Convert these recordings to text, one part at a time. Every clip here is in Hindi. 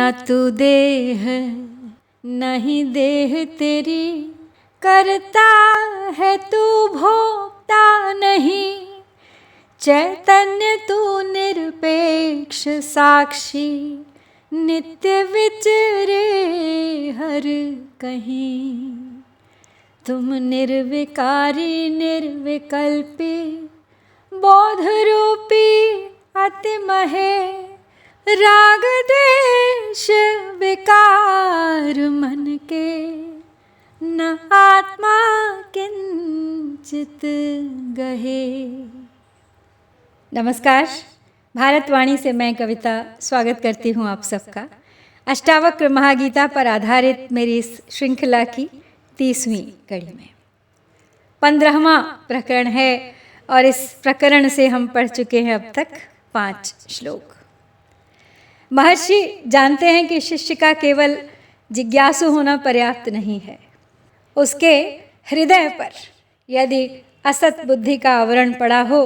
न तू देह नहीं देह तेरी, करता है तू भोगता नहीं। चैतन्य तू निरपेक्ष साक्षी, नित्य विचरे हर कहीं। तुम निर्विकारी निर्विकल्पी, बोध रूपी अतिमहे। राग द्वेष विकार मन के, न आत्मा किंचित गहे। नमस्कार, भारतवाणी से मैं कविता स्वागत करती हूँ आप सबका। अष्टावक्र महागीता पर आधारित मेरी इस श्रृंखला की 30वीं कड़ी में 15वां प्रकरण है और इस प्रकरण से हम पढ़ चुके हैं अब तक 5 श्लोक। महर्षि जानते हैं कि शिष्य का केवल जिज्ञासु होना पर्याप्त नहीं है। उसके हृदय पर यदि असत बुद्धि का आवरण पड़ा हो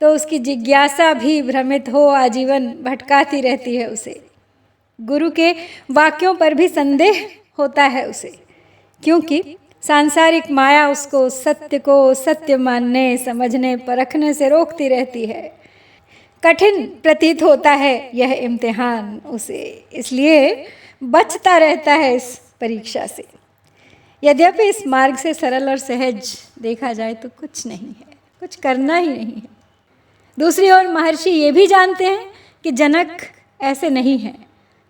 तो उसकी जिज्ञासा भी भ्रमित हो आजीवन भटकाती रहती है उसे। गुरु के वाक्यों पर भी संदेह होता है उसे, क्योंकि सांसारिक माया उसको सत्य को सत्य मानने समझने परखने से रोकती रहती है। कठिन प्रतीत होता है यह इम्तिहान उसे, इसलिए बचता रहता है इस परीक्षा से। यद्यपि इस मार्ग से सरल और सहज देखा जाए तो कुछ नहीं है, कुछ करना ही नहीं है। दूसरी ओर महर्षि ये भी जानते हैं कि जनक ऐसे नहीं हैं,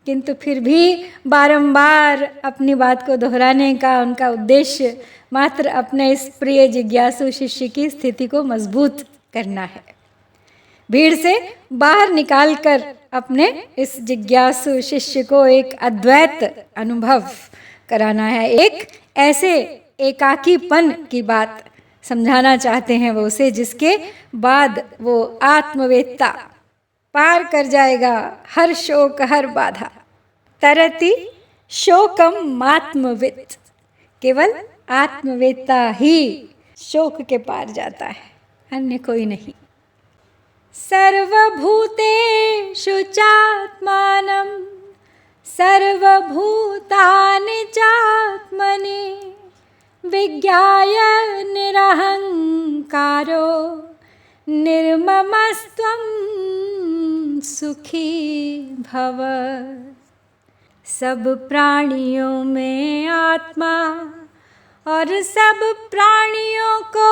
किंतु फिर भी बारंबार अपनी बात को दोहराने का उनका उद्देश्य मात्र अपने इस प्रिय जिज्ञासु शिष्य की स्थिति को मजबूत करना है। भीड़ से बाहर निकालकर अपने इस जिज्ञासु शिष्य को एक अद्वैत अनुभव कराना है। एक ऐसे एकाकीपन की बात समझाना चाहते हैं वो उसे, जिसके बाद वो आत्मवेत्ता पार कर जाएगा हर शोक हर बाधा। तरति शोकम आत्मवित्, केवल आत्मवेत्ता ही शोक के पार जाता है, अन्य कोई नहीं। सर्वभूतेषु चात्मानं सर्वभूतानि चात्मनि, विज्ञाय निरहंकारो निर्ममस्त्वं सुखी भव। सब प्राणियों में आत्मा और सब प्राणियों को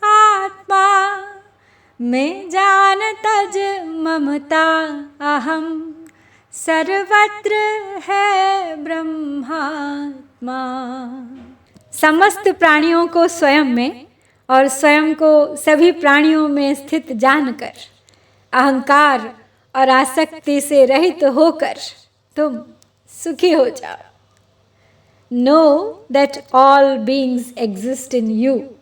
आत्मा में जान तज ममता अहम, सर्वत्र है ब्रह्मात्मा। समस्त प्राणियों को स्वयं में और स्वयं को सभी प्राणियों में स्थित जानकर अहंकार और आसक्ति से रहित होकर तुम सुखी हो जाओ। Know that all beings exist in you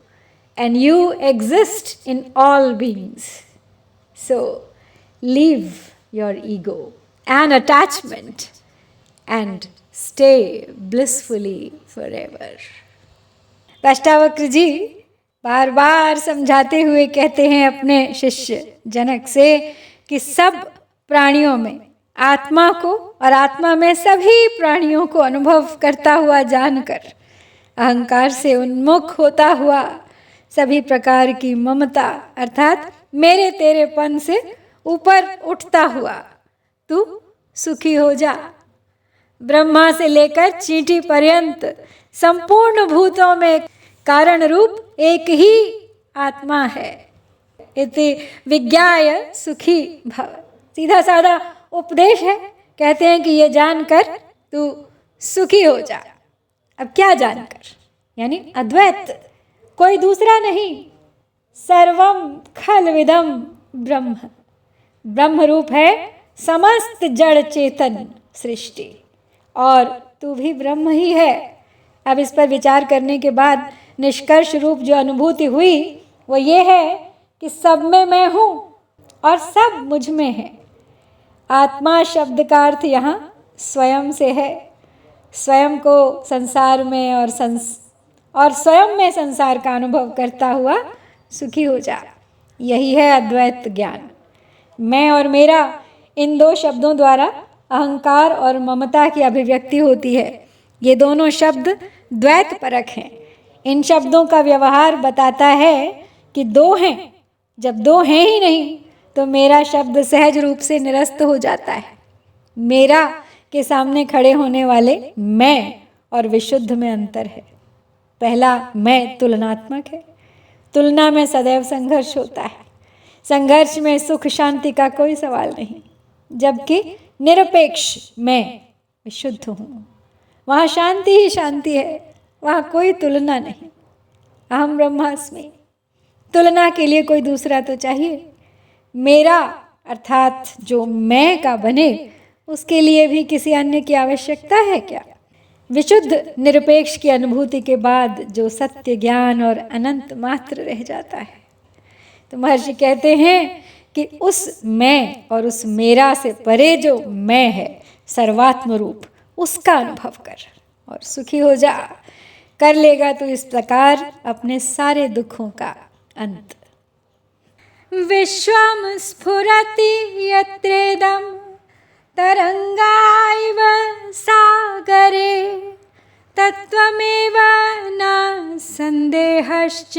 and you exist in all beings. So leave your ego and attachment and stay blissfully forever. Ashtavakra जी बार बार समझाते हुए कहते हैं अपने शिष्य जनक से कि सब प्राणियों में आत्मा को और आत्मा में सभी प्राणियों को अनुभव करता हुआ जानकर अहंकार से उन्मुख होता हुआ सभी प्रकार की ममता अर्थात मेरे तेरेपन से ऊपर उठता हुआ तू सुखी हो जा। ब्रह्मा से लेकर चींटी पर्यंत संपूर्ण भूतों में कारण रूप एक ही आत्मा है। इति विज्ञाय सुखी भव, सीधा साधा उपदेश है। कहते हैं कि ये जानकर तू सुखी हो जा। अब क्या जानकर? यानी अद्वैत, कोई दूसरा नहीं। सर्वम खलविदम ब्रह्म, ब्रह्म रूप है समस्त जड़ चेतन सृष्टि और तू भी ब्रह्म ही है। अब इस पर विचार करने के बाद निष्कर्ष रूप जो अनुभूति हुई वो ये है कि सब में मैं हूँ और सब मुझ में है। आत्मा शब्द का अर्थ यहाँ स्वयं से है। स्वयं को संसार में और स्वयं में संसार का अनुभव करता हुआ सुखी हो जा। यही है अद्वैत ज्ञान। मैं और मेरा इन दो शब्दों द्वारा अहंकार और ममता की अभिव्यक्ति होती है। ये दोनों शब्द द्वैत परक हैं। इन शब्दों का व्यवहार बताता है कि दो हैं। जब दो हैं ही नहीं तो मेरा शब्द सहज रूप से निरस्त हो जाता है। मेरा के सामने खड़े होने वाले मैं और विशुद्ध में अंतर है। पहला मैं तुलनात्मक है। तुलना में सदैव संघर्ष होता है। संघर्ष में सुख शांति का कोई सवाल नहीं, जबकि निरपेक्ष मैं विशुद्ध हूँ, वहाँ शांति ही शांति है, वहाँ कोई तुलना नहीं। अहम ब्रह्मास्मि। तुलना के लिए कोई दूसरा तो चाहिए। मेरा अर्थात जो मैं का बने, उसके लिए भी किसी अन्य की आवश्यकता है क्या? विशुद्ध निरपेक्ष की अनुभूति के बाद जो सत्य, ज्ञान और अनंत मात्र रह जाता है। तो महर्षि कहते हैं कि उस मैं और उस मेरा से परे जो मैं है, सर्वात्म रूप, उसका अनुभव कर और सुखी हो जा। कर लेगा तो इस प्रकार अपने सारे दुखों का अंत। विश्वम स्फुरति यत्रेदं तरंगाइव सागरे तत्त्वमेव न संदेहश्चिन्मूर्ते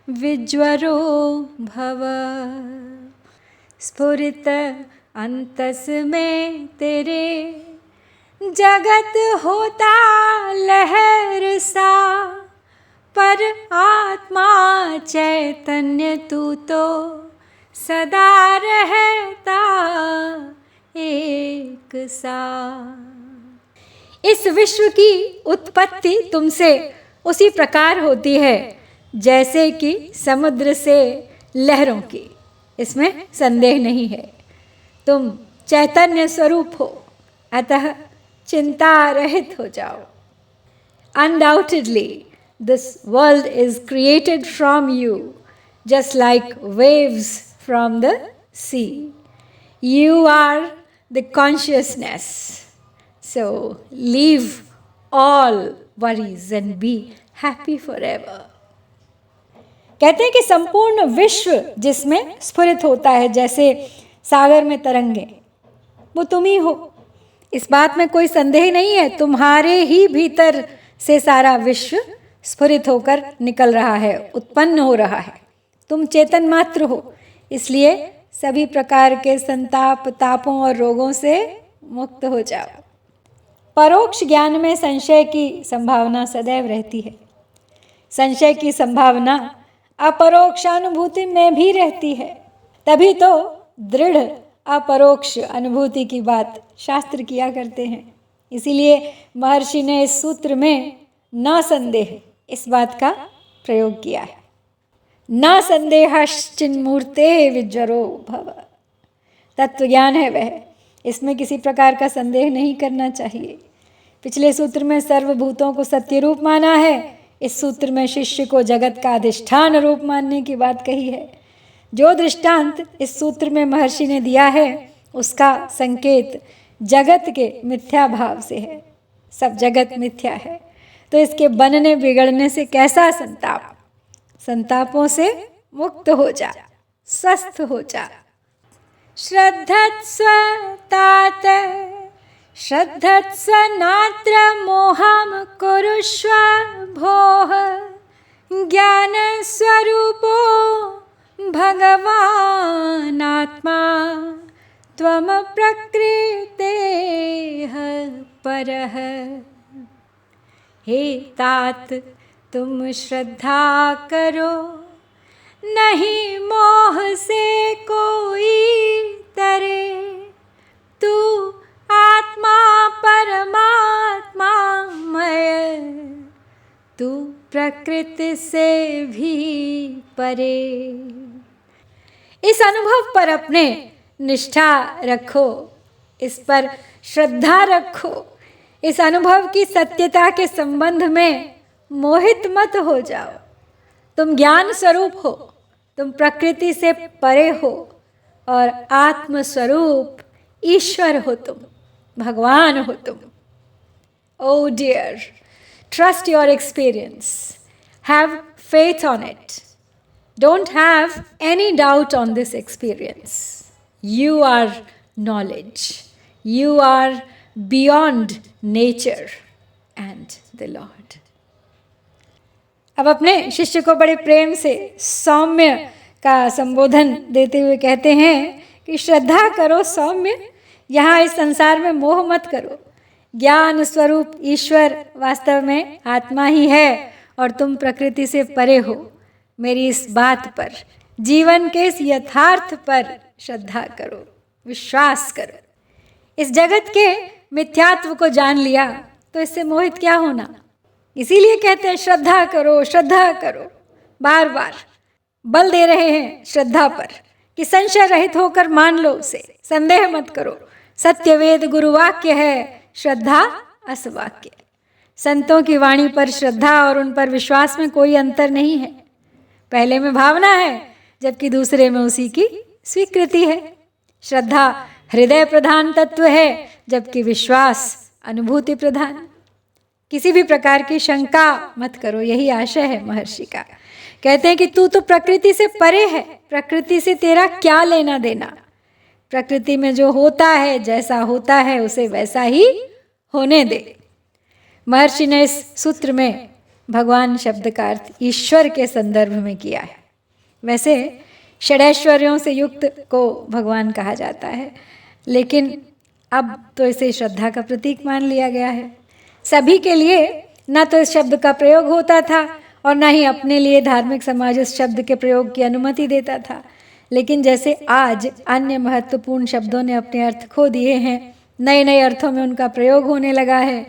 विज्वरो भव। स्फुरित अंतस में तेरे जगत होता लहर सा, पर आत्मा चैतन्य तू तो सदा रहता एक सा। इस विश्व की उत्पत्ति तुमसे उसी प्रकार होती है जैसे कि समुद्र से लहरों की, इसमें संदेह नहीं है। तुम चैतन्य स्वरूप हो, अतः चिंता रहित हो जाओ। Undoubtedly, this world is created from you, just like waves from the sea. You are the consciousness. So leave all worries and be happy forever. कहते हैं कि संपूर्ण विश्व जिसमें स्फुरित होता है जैसे सागर में तरंगे, वो तुम ही हो। इस बात में कोई संदेह नहीं है। तुम्हारे ही भीतर से सारा विश्व स्फुरित होकर निकल रहा है, उत्पन्न हो रहा है। तुम चेतन मात्र हो, इसलिए सभी प्रकार के संताप, तापों और रोगों से मुक्त हो जाओ। परोक्ष ज्ञान में संशय की संभावना सदैव रहती है। संशय की संभावना अपरोक्षानुभूति में भी रहती है। तभी तो दृढ़ अपरोक्ष अनुभूति की बात शास्त्र किया करते हैं। इसीलिए महर्षि ने इस सूत्र में न संदेह इस बात का प्रयोग किया है। न संदेहश्चिन्मूर्ते विज्वरो भव। तत्व ज्ञान है वह, इसमें किसी प्रकार का संदेह नहीं करना चाहिए। पिछले सूत्र में सर्वभूतों को सत्य रूप माना है, इस सूत्र में शिष्य को जगत का अधिष्ठान रूप मानने की बात कही है। जो दृष्टांत इस सूत्र में महर्षि ने दिया है उसका संकेत जगत के मिथ्या भाव से है। सब जगत मिथ्या है, तो इसके बनने बिगड़ने से कैसा संताप। संतापों से मुक्त हो जा, स्वस्थ हो जा। श्रद्धत्स्व तात श्रद्धत्स्व नात्र मोहं कुरुष्व भोः ज्ञान स्वरूपो भगवान् आत्मा त्वम प्रकृतेः परः। हे तात तुम श्रद्धा करो, नहीं मोह से कोई तरे। तू आत्मा परमात्मामय, तू प्रकृति से भी परे। इस अनुभव पर अपने निष्ठा रखो, इस पर श्रद्धा रखो। इस अनुभव की सत्यता के संबंध में मोहित मत हो जाओ। तुम ज्ञान स्वरूप हो, तुम प्रकृति से परे हो और आत्म स्वरूप ईश्वर हो, तुम भगवान हो तुम। Oh dear, trust your experience. Have faith on it. Don't have any doubt on this experience. You are knowledge. You are beyond nature and the Lord. अब अपने शिष्य को बड़े प्रेम से सौम्य का संबोधन देते हुए कहते हैं कि श्रद्धा करो सौम्य, यहाँ इस संसार में मोह मत करो। ज्ञान स्वरूप ईश्वर वास्तव में आत्मा ही है और तुम प्रकृति से परे हो। मेरी इस बात पर, जीवन के इस यथार्थ पर श्रद्धा करो, विश्वास करो। इस जगत के मिथ्यात्व को जान लिया तो इससे मोहित क्या होना। इसीलिए कहते हैं श्रद्धा करो, श्रद्धा करो। बार बार बल दे रहे हैं श्रद्धा पर कि संशय रहित होकर मान लो उसे, संदेह मत करो। सत्य वेद गुरुवाक्य है, श्रद्धा असवाक्य। संतों की वाणी पर श्रद्धा और उन पर विश्वास में कोई अंतर नहीं है। पहले में भावना है जबकि दूसरे में उसी की स्वीकृति है। श्रद्धा हृदय प्रधान तत्व है जबकि विश्वास अनुभूति प्रधान। किसी भी प्रकार की शंका मत करो, यही आशय है महर्षि का। कहते हैं कि तू तो प्रकृति से परे है, प्रकृति से तेरा क्या लेना देना। प्रकृति में जो होता है, जैसा होता है उसे वैसा ही होने दे। महर्षि ने इस सूत्र में भगवान शब्द का अर्थ ईश्वर के संदर्भ में किया है। वैसे षडैश्वर्यों से युक्त को भगवान कहा जाता है, लेकिन अब तो इसे श्रद्धा का प्रतीक मान लिया गया है। सभी के लिए न तो इस शब्द का प्रयोग होता था और न ही अपने लिए धार्मिक समाज इस शब्द के प्रयोग की अनुमति देता था। लेकिन जैसे आज अन्य महत्वपूर्ण शब्दों ने अपने अर्थ खो दिए हैं, नए नए अर्थों में उनका प्रयोग होने लगा है,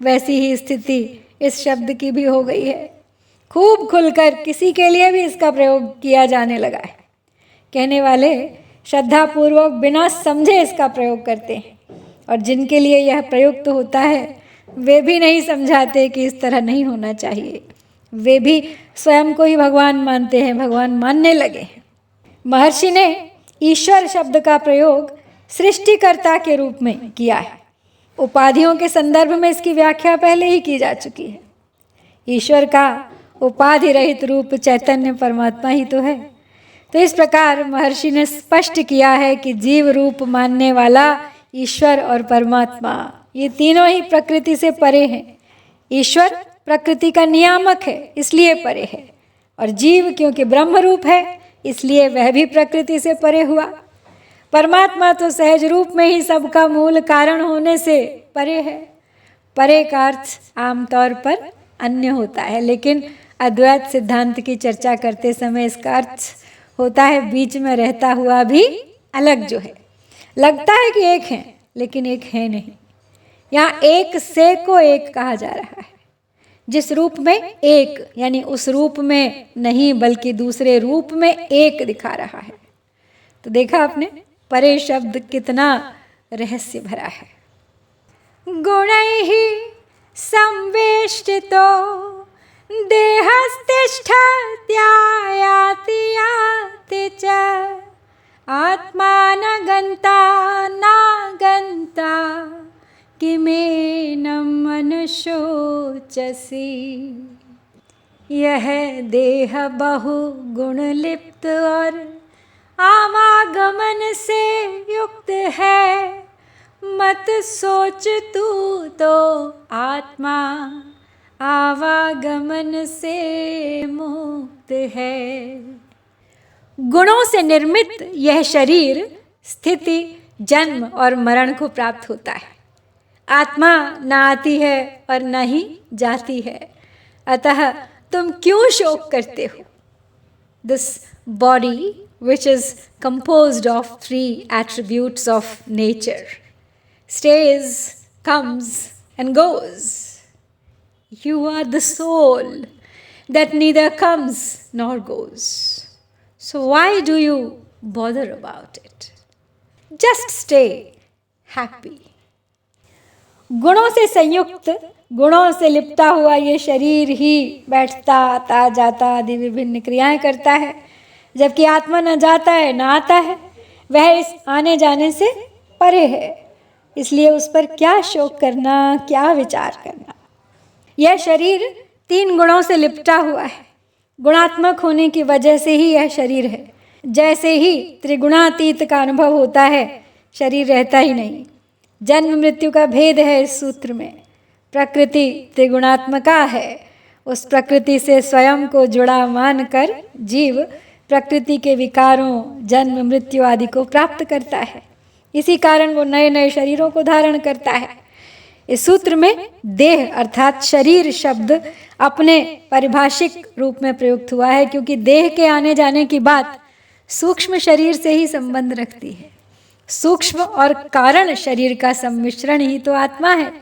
वैसी ही स्थिति इस शब्द की भी हो गई है। खूब खुलकर किसी के लिए भी इसका प्रयोग किया जाने लगा है। कहने वाले श्रद्धापूर्वक बिना समझे इसका प्रयोग करते हैं, और जिनके लिए यह प्रयुक्त होता है वे भी नहीं समझाते कि इस तरह नहीं होना चाहिए। वे भी स्वयं को ही भगवान मानते हैं, भगवान मानने लगे हैं। महर्षि ने ईश्वर शब्द का प्रयोग सृष्टिकर्ता के रूप में किया है। उपाधियों के संदर्भ में इसकी व्याख्या पहले ही की जा चुकी है। ईश्वर का उपाधि रहित रूप चैतन्य परमात्मा ही तो है। तो इस प्रकार महर्षि ने स्पष्ट किया है कि जीव रूप मानने वाला ईश्वर और परमात्मा, ये तीनों ही प्रकृति से परे हैं। ईश्वर प्रकृति का नियामक है इसलिए परे है, और जीव क्योंकि ब्रह्म रूप है इसलिए वह भी प्रकृति से परे हुआ। परमात्मा तो सहज रूप में ही सबका मूल कारण होने से परे है। परे का अर्थ आमतौर पर अन्य होता है, लेकिन अद्वैत सिद्धांत की चर्चा करते समय इसका अर्थ होता है बीच में रहता हुआ भी अलग जो है। लगता है कि एक है लेकिन एक है नहीं। यहाँ एक से को एक कहा जा रहा है। जिस रूप में एक, यानी उस रूप में नहीं बल्कि दूसरे रूप में एक दिखा रहा है। तो देखा आपने परे शब्द कितना रहस्य भरा है। गुणैः संवेष्टितो देहस्तिष्ठत्यायाति याति च आत्मा न गन्ता न गन्ता किमेनं मनुष्योचसि। यह देह बहु गुण लिप्त और आवागमन से युक्त है, मत सोच तू तो आत्मा आवागमन से मुक्त है। गुणों से निर्मित यह शरीर स्थिति, जन्म और मरण को प्राप्त होता है। आत्मा न आती है और न ही जाती है, अतः तुम क्यों शोक करते हो। This body which is composed of three attributes of nature stays, comes and goes. You are the soul that neither comes nor goes. So why do you bother about it? Just stay happy. गुणों से संयुक्त, गुणों से लिपटा हुआ ये शरीर ही बैठता, आता, जाता आदि विभिन्न क्रियाएं करता है, जबकि आत्मा न जाता है न आता है। वह इस आने जाने से परे है, इसलिए उस पर क्या शोक करना, क्या विचार करना। यह शरीर तीन गुणों से लिपटा हुआ है। गुणात्मक होने की वजह से ही यह शरीर है। जैसे ही त्रिगुणातीत का अनुभव होता है, शरीर रहता ही नहीं। जन्म मृत्यु का भेद है इस सूत्र में। प्रकृति त्रिगुणात्मका है। उस प्रकृति से स्वयं को जुड़ा मानकर जीव प्रकृति के विकारों, जन्म मृत्यु आदि को प्राप्त करता है। इसी कारण वो नए नए शरीरों को धारण करता है। इस सूत्र में देह अर्थात शरीर शब्द अपने पारिभाषिक रूप में प्रयुक्त हुआ है, क्योंकि देह के आने जाने की बात सूक्ष्म शरीर से ही संबंध रखती है। सूक्ष्म और कारण शरीर का सम्मिश्रण ही तो आत्मा है।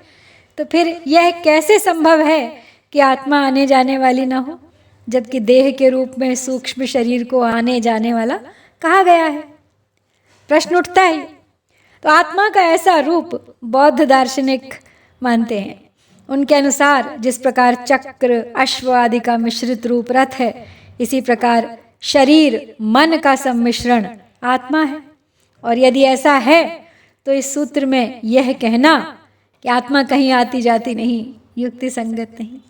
तो फिर यह कैसे संभव है कि आत्मा आने जाने वाली ना हो, जबकि देह के रूप में सूक्ष्म शरीर को आने जाने वाला कहा गया है? प्रश्न उठता है। तो आत्मा का ऐसा रूप बौद्ध दार्शनिक मानते हैं। उनके अनुसार जिस प्रकार चक्र, अश्व आदि का मिश्रित रूप रथ है, इसी प्रकार शरीर मन का सम्मिश्रण आत्मा है। और यदि ऐसा है तो इस सूत्र में यह कहना कि आत्मा कहीं आती जाती नहीं, युक्ति संगत नहीं।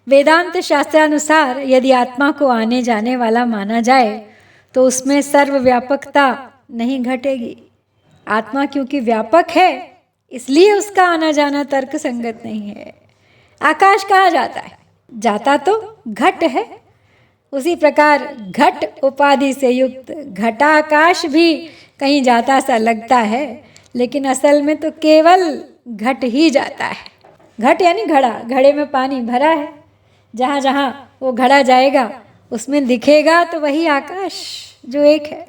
वेदांत शास्त्रानुसार यदि आत्मा को आने जाने वाला माना जाए तो उसमें सर्वव्यापकता नहीं घटेगी। आत्मा क्योंकि व्यापक है इसलिए उसका आना जाना तर्क संगत नहीं है। आकाश कहाँ जाता है? जाता तो घट है। उसी प्रकार घट उपाधि से युक्त घटाकाश भी कहीं जाता सा लगता है, लेकिन असल में तो केवल घट ही जाता है। घट यानी घड़ा, घड़े में पानी भरा है। जहाँ जहाँ वो घड़ा जाएगा उसमें दिखेगा तो वही आकाश जो एक है।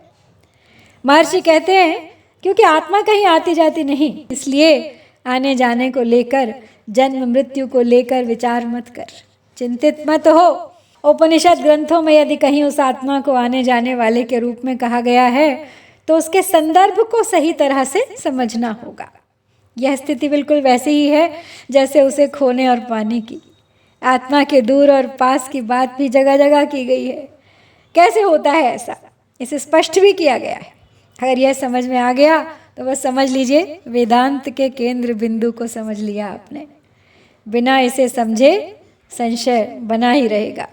महर्षि कहते हैं क्योंकि आत्मा कहीं आती जाती नहीं, इसलिए आने जाने को लेकर, जन्म मृत्यु को लेकर विचार मत कर, चिंतित मत हो। उपनिषद ग्रंथों में यदि कहीं उस आत्मा को आने जाने वाले के रूप में कहा गया है तो उसके संदर्भ को सही तरह से समझना होगा। यह स्थिति बिल्कुल वैसे ही है जैसे उसे खोने और पाने की। आत्मा के दूर और पास की बात भी जगह जगह की गई है। कैसे होता है ऐसा, इसे स्पष्ट भी किया गया है। अगर यह समझ में आ गया तो बस समझ लीजिए वेदांत के केंद्र बिंदु को समझ लिया आपने। बिना इसे समझे संशय बना ही रहेगा।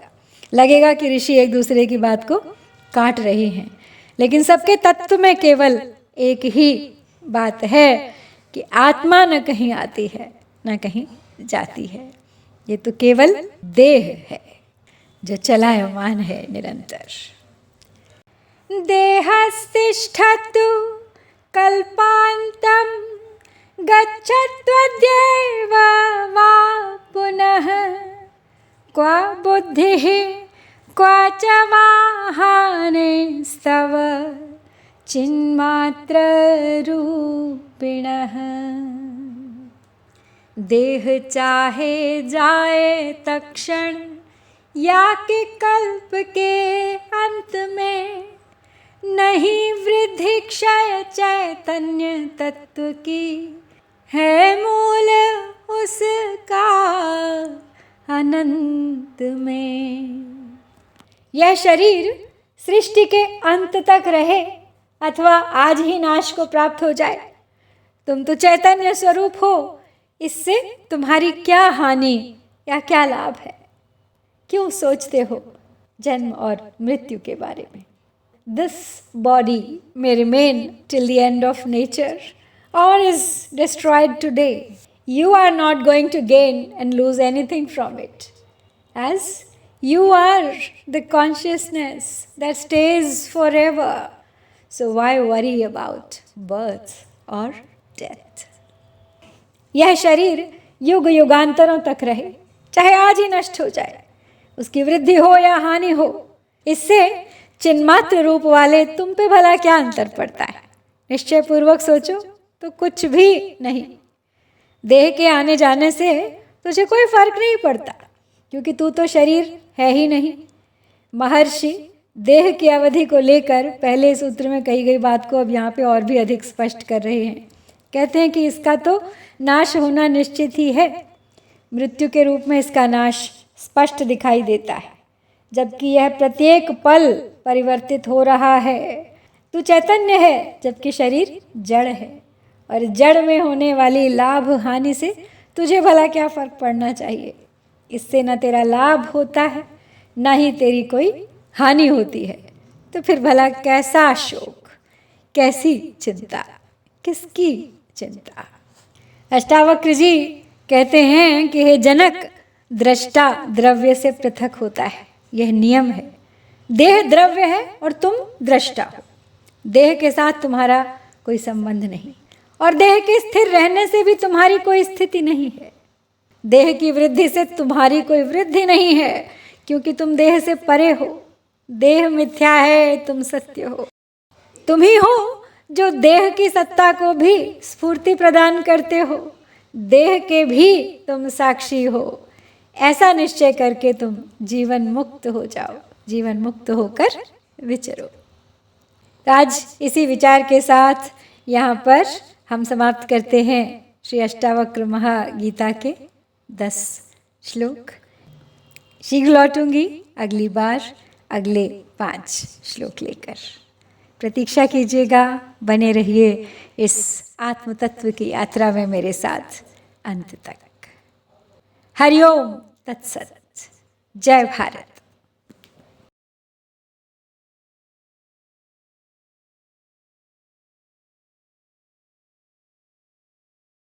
लगेगा कि ऋषि एक दूसरे की बात को काट रहे हैं, लेकिन सबके तत्व में केवल एक ही बात है कि आत्मा न कहीं आती है न कहीं जाती है। ये तो केवल देह है जो चलायमान है निरंतर। देहस्तिष्ठतु कल्पान्तं गच्छत्वद्यैव वा पुनः क्व बुद्धिः क्व च वाहानेस्तव चिन्मात्ररूपिणः। देह चाहे जाए तक्षण या कि कल्प के अंत में, नहीं वृद्धि क्षय चैतन्य तत्व की है मूल उसका अनंत में। यह शरीर सृष्टि के अंत तक रहे अथवा आज ही नाश को प्राप्त हो जाए, तुम तो चैतन्य स्वरूप हो, इससे तुम्हारी क्या हानि या क्या लाभ है? क्यों सोचते हो जन्म और मृत्यु के बारे में? This body may remain till the end of nature or is destroyed today. You are not going to gain and lose anything from it, as you are the consciousness that stays forever. So why worry about birth or death? यह शरीर युग युगांतरों तक रहे, चाहे आज ही नष्ट हो जाए, उसकी वृद्धि हो या हानि हो, इससे चिन्मात्र रूप वाले तुम पे भला क्या अंतर पड़ता है? निश्चय पूर्वक सोचो तो कुछ भी नहीं। देह के आने जाने से तुझे कोई फर्क नहीं पड़ता, क्योंकि तू तो शरीर है ही नहीं। महर्षि देह की अवधि को लेकर पहले सूत्र में कही गई बात को अब यहाँ पे और भी अधिक स्पष्ट कर रहे हैं। कहते हैं कि इसका तो नाश होना निश्चित ही है। मृत्यु के रूप में इसका नाश स्पष्ट दिखाई देता है, जबकि यह प्रत्येक पल परिवर्तित हो रहा है। तू चैतन्य है जबकि शरीर जड़ है, और जड़ में होने वाली लाभ हानि से तुझे भला क्या फर्क पड़ना चाहिए? इससे न तेरा लाभ होता है न ही तेरी कोई हानि होती है, तो फिर भला कैसा शोक, कैसी चिंता, किसकी चिंता। अष्टावक्र जी कहते हैं कि हे जनक, दृष्टा द्रव्य से पृथक होता है, यह नियम है। देह द्रव्य है और तुम दृष्टा हो। देह के साथ तुम्हारा कोई संबंध नहीं और देह के स्थिर रहने से भी तुम्हारी कोई स्थिति नहीं है। देह की वृद्धि से तुम्हारी कोई वृद्धि नहीं है, क्योंकि तुम देह से परे हो। देह मिथ्या है, तुम सत्य हो। तुम ही हो जो देह की सत्ता को भी स्फूर्ति प्रदान करते हो। देह के भी तुम साक्षी हो। ऐसा निश्चय करके तुम जीवन मुक्त हो जाओ, जीवन मुक्त होकर विचरो। आज इसी विचार के साथ यहाँ पर हम समाप्त करते हैं श्री अष्टावक्र महागीता के 10 श्लोक। शीघ्र लौटूंगी अगली बार अगले 5 श्लोक लेकर। प्रतीक्षा कीजिएगा, बने रहिए इस आत्म तत्व की यात्रा में मेरे साथ अंत तक। हरिओम तत्सत। जय भारत।